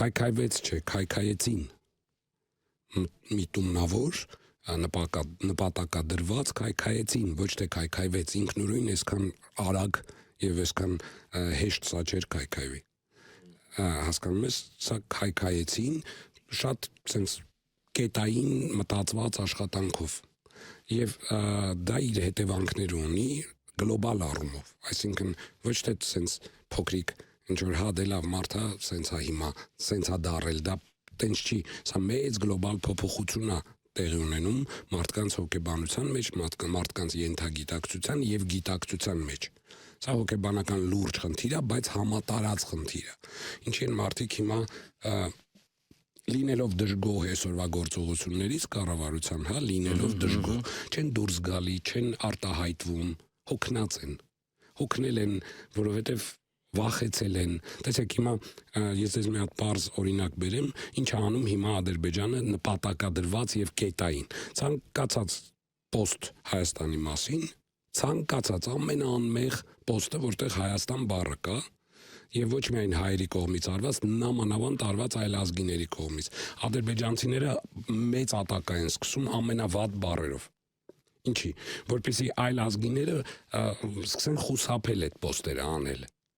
քայքայվեց չէ, քայքայեցին միտումնավոր նպատակադրված քայքայեցին, ոչ թե քայքայվեց ինքնուրույն այսքան արագ եւ այսքան հեշտ սա չէր քայքայվի։ Հասկանում ես, սա քայքայեցին շատ sense կետային մտածված աշխատանքով եւ դա իր հետևանքներ ունի գլոբալ առումով, այսինքն ոչ թե sense փոքրիկ ինչ որ հա դե լավ մարդա sense հա հիմա sense հա դարել դա տենց չի, սա մեծ գլոբալ փոփոխություն է տեղի ունենում մարդկանց հոգեբանության մեջ, մարդկանց ենթագիտակցության եւ գիտակցության մեջ։ Սա հոգեբանական լուրջ խնդիր է, բայց համատարած խնդիր է։ Ինչի են մարդիկ հիմա լինելով դժգոհ այսօրվա գործողություններից կառավարության, հա, լինելով դժգոհ, չեն դուրս գալի, չեն արտահայտվում, հոգնած են։ Հոգնել են, որովհետեւ վախեցել են։ Տեսեք հիմա ես ձեզ մի հատ պարզ օրինակ բերեմ, ինչ է անում հիմա Ադրբեջանը նպատակադրված եւ կետային։ Ցանկացած post Հայաստանի մասին, ցանկացած ամենաանմեղ post-ը, որտեղ Հայաստան բառը կա, եւ ոչ միայն հայերի կողմից արված, նամանավանդ արված այլ ազգիների կողմից։ Ադրբեջանցիները մեծ ատակա են սկսում ամենավատ բառերով։ Ինչի, որպեսզի այլ ազգիները սկսեն խուսափել այդ post-երը անել։